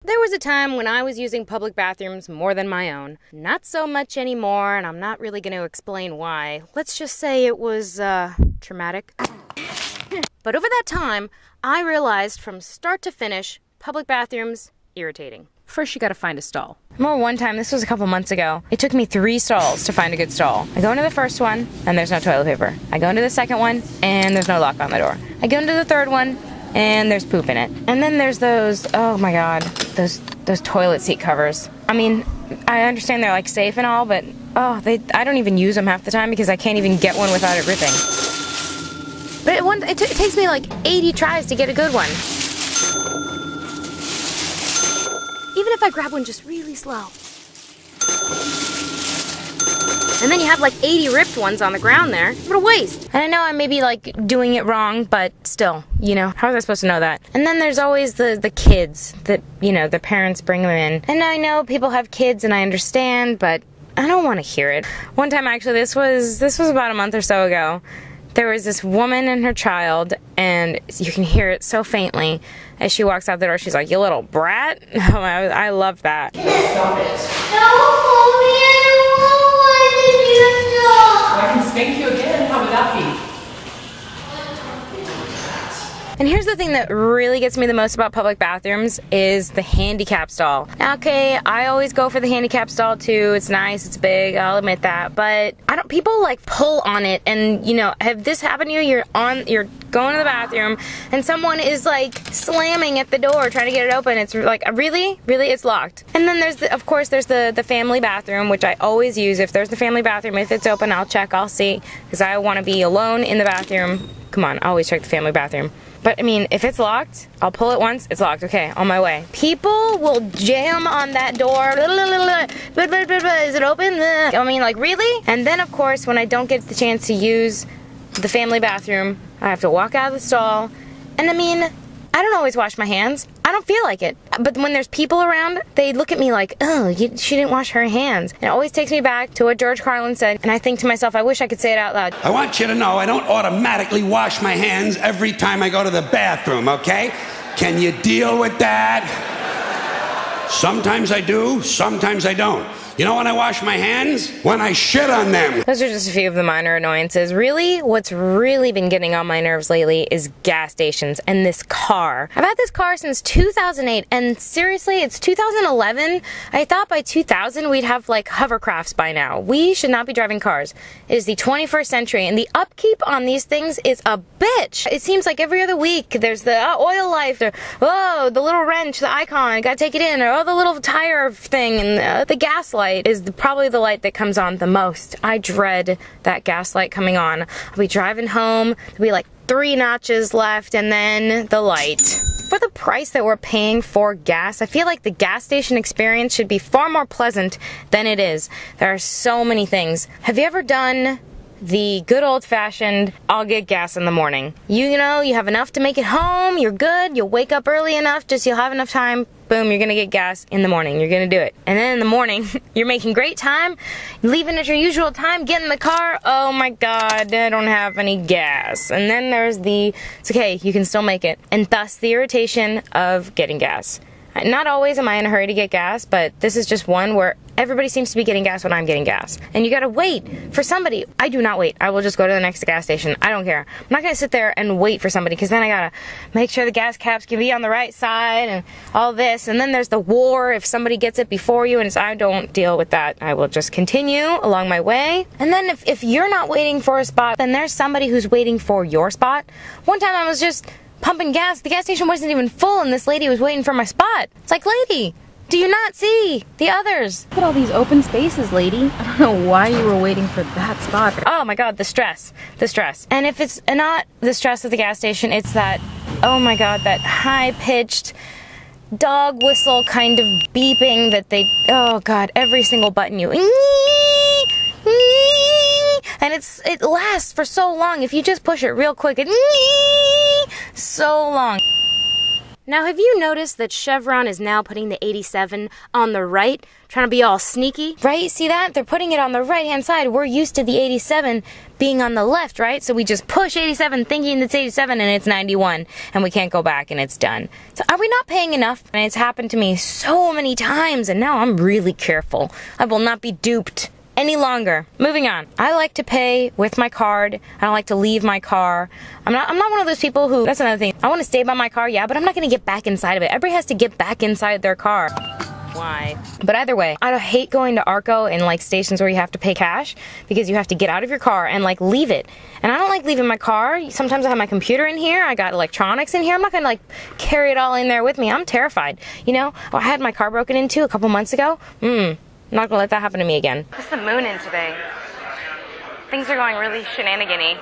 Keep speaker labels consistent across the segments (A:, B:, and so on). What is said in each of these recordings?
A: There was a time when I was using public bathrooms more than my own. Not so much anymore, and I'm not really going to explain why. Let's just say it was, traumatic. But over that time, I realized from start to finish, public bathrooms, irritating.
B: First, you gotta find a stall.
A: I remember one time, this was a couple months ago, it took me 3 stalls to find a good stall. I go into the first one, and there's no toilet paper. I go into the second one, and there's no lock on the door. I go into the third one, and there's poop in it. And then there's those, oh my god, those toilet seat covers. I mean, I understand they're like safe and all, but I don't even use them half the time because I can't even get one without it ripping. But it takes me like 80 tries to get a good one. Even if I grab one just really slow. And then you have like 80 ripped ones on the ground there. What a waste. And I know I may be like doing it wrong, but still, you know, how was I supposed to know that? And then there's always the kids that, you know, the parents bring them in. And I know people have kids and I understand, but I don't want to hear it. One time actually, this was about a month or so ago. There was this woman and her child, and you can hear it so faintly. As she walks out the door, she's like, "You little brat." I love that.
C: Stop it. No, Mommy, I don't want to do. I can spank you again. How would that be?
A: And here's the thing that really gets me the most about public bathrooms is the handicap stall. Now, okay, I always go for the handicap stall too. It's nice, it's big, I'll admit that. But people like pull on it, and you know, have this happened to you? You're going to the bathroom and someone is like slamming at the door trying to get it open. It's like, really, it's locked. And then there's of course there's the family bathroom, which I always use. If there's the family bathroom, if it's open, I'll check, I'll see, because I want to be alone in the bathroom. Come on, I always check the family bathroom. But I mean, if it's locked, I'll pull it once, it's locked, okay, on my way. People will jam on that door. Is it open? I mean, like, really? And then of course, when I don't get the chance to use the family bathroom, I have to walk out of the stall. And I mean, I don't always wash my hands. I don't feel like it. But when there's people around, they look at me like, oh, she didn't wash her hands. And it always takes me back to what George Carlin said, and I think to myself, I wish I could say it out loud.
D: I want you to know I don't automatically wash my hands every time I go to the bathroom, okay? Can you deal with that? Sometimes I do, sometimes I don't. You know when I wash my hands? When I shit on them.
A: Those are just a few of the minor annoyances. Really, what's really been getting on my nerves lately is gas stations and this car. I've had this car since 2008, and seriously, it's 2011. I thought by 2000 we'd have like hovercrafts by now. We should not be driving cars. It is the 21st century, and the upkeep on these things is a bitch. It seems like every other week there's the oil life, the little wrench, the icon, I gotta take it in, or the little tire thing, and the gas light is probably the light that comes on the most. I dread that gas light coming on. I'll be driving home, there'll be like 3 notches left, and then the light. For the price that we're paying for gas, I feel like the gas station experience should be far more pleasant than it is. There are so many things. Have you ever done the good old-fashioned, I'll get gas in the morning? You know, you have enough to make it home, you're good, you'll wake up early enough, you'll have enough time, boom, you're gonna get gas in the morning, you're gonna do it. And then in the morning, you're making great time, leaving at your usual time, get in the car, oh my god, I don't have any gas. And then there's it's okay, you can still make it. And thus, the irritation of getting gas. Not always am I in a hurry to get gas, but this is just one where everybody seems to be getting gas when I'm getting gas. And you gotta wait for somebody. I do not wait. I will just go to the next gas station. I don't care. I'm not gonna sit there and wait for somebody, because then I gotta make sure the gas caps can be on the right side and all this. And then there's the war if somebody gets it before you, and I don't deal with that. I will just continue along my way. And then if you're not waiting for a spot, then there's somebody who's waiting for your spot. One time I was just pumping gas. The gas station wasn't even full, and this lady was waiting for my spot. It's like, lady, do you not see the others?
B: Look at all these open spaces, lady. I don't know why you were waiting for that spot.
A: Oh my god, the stress. And if it's not the stress of the gas station, it's that, oh my god, that high-pitched dog whistle kind of beeping that oh god, every single button and it lasts for so long. If you just push it real quick, so long. Now, have you noticed that Chevron is now putting the 87 on the right, trying to be all sneaky? Right? See that? They're putting it on the right-hand side. We're used to the 87 being on the left, right? So we just push 87 thinking it's 87 and it's 91, and we can't go back and it's done. So are we not paying enough? And it's happened to me so many times, and now I'm really careful. I will not be duped any longer. Moving on. I like to pay with my card. I don't like to leave my car. I'm not one of those people who, that's another thing. I want to stay by my car, yeah, but I'm not going to get back inside of it. Everybody has to get back inside their car. Why? But either way, I hate going to Arco and like stations where you have to pay cash because you have to get out of your car and like leave it. And I don't like leaving my car. Sometimes I have my computer in here. I got electronics in here. I'm not going to like carry it all in there with me. I'm terrified. You know, I had my car broken into a couple months ago. I'm not gonna let that happen to me again. What's the moon in today? Things are going really shenanigan-y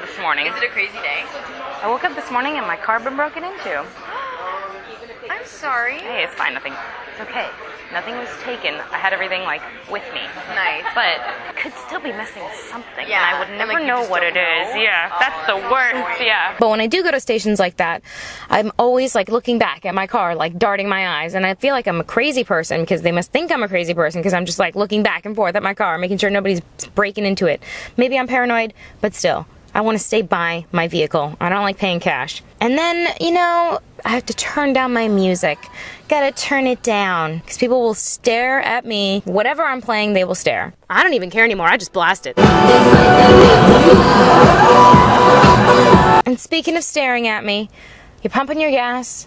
A: this morning.
B: Is it a crazy day?
A: I woke up this morning and my car been broken into.
B: I'm sorry.
A: Hey, it's fine, nothing. It's okay. Nothing was taken. I had everything like with me.
B: Nice.
A: But I could still be missing something.
B: Yeah.
A: And I would never
B: like,
A: know what it is. Yeah, that's the worst.
B: Right.
A: Yeah. But when I do go to stations like that, I'm always like looking back at my car, like darting my eyes. And I feel like I'm a crazy person because they must think I'm a crazy person because I'm just like looking back and forth at my car, making sure nobody's breaking into it. Maybe I'm paranoid, but still. I want to stay by my vehicle. I don't like paying cash. And then, you know, I have to turn down my music. Gotta turn it down. Because people will stare at me. Whatever I'm playing, they will stare. I don't even care anymore. I just blast it. And speaking of staring at me, you're pumping your gas,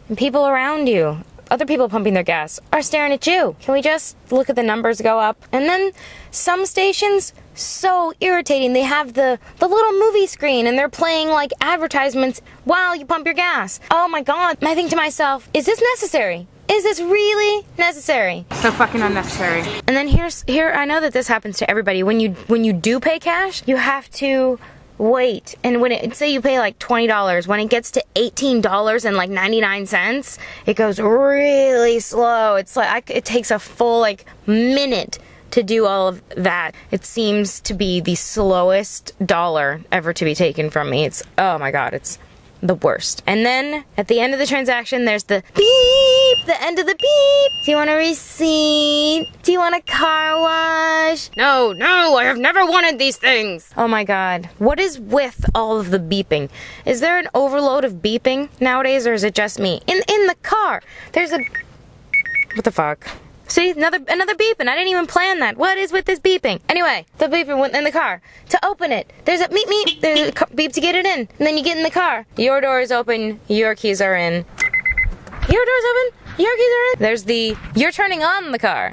A: and people around you, other people pumping their gas, are staring at you. Can we just look at the numbers go up? And then some stations, so irritating. They have the little movie screen and they're playing like advertisements while you pump your gas. Oh my god. I think to myself, is this necessary? Is this really necessary?
B: So fucking unnecessary.
A: And then here I know that this happens to everybody. When you do pay cash, you have to wait. And when say you pay like $20, when it gets to $18.99, it goes really slow. It's like it takes a full like minute to do all of that. It seems to be the slowest dollar ever to be taken from me. It's, oh my god, it's the worst. And then at the end of the transaction, there's the beep, the end of the beep. Do you want a receipt? Do you want a car wash? No, I have never wanted these things. Oh my god. What is with all of the beeping? Is there an overload of beeping nowadays, or is it just me? In the car, there's a... What the fuck? See, another beep, and I didn't even plan that. What is with this beeping? Anyway, the beeping went in the car. To open it, there's a meep. There's a beep to get it in. And then you get in the car. Your door is open. Your keys are in. Your door's open. Your keys are in. There's the, you're turning on the car.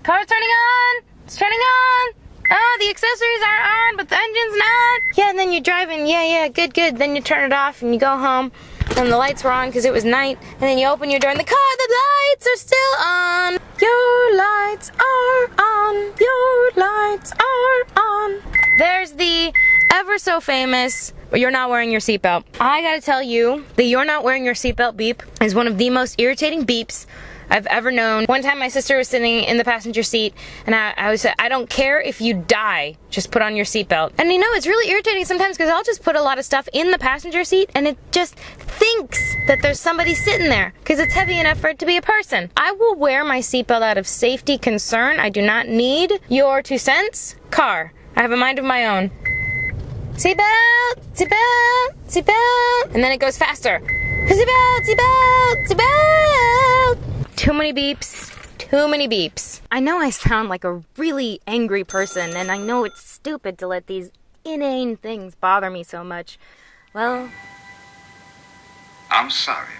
A: Car's turning on. It's turning on. Oh, the accessories are on, but the engine's not. Yeah, and then you're driving. Yeah, good. Then you turn it off and you go home. And the lights were on because it was night. And then you open your door and the lights are still on. Your lights are on. Your lights are on. There's the ever so famous, you're not wearing your seatbelt. I gotta tell you, the you're not wearing your seatbelt beep is one of the most irritating beeps I've ever known. One time my sister was sitting in the passenger seat and I was I don't care if you die, just put on your seatbelt. And you know, it's really irritating sometimes because I'll just put a lot of stuff in the passenger seat and it just thinks that there's somebody sitting there because it's heavy enough for it to be a person. I will wear my seatbelt out of safety concern. I do not need your 2 cents. Car, I have a mind of my own. Seatbelt, seatbelt, seatbelt, and then it goes faster. Seatbelt, seatbelt, seatbelt. Too many beeps. Too many beeps. I know I sound like a really angry person, and I know it's stupid to let these inane things bother me so much. Well,
E: I'm sorry.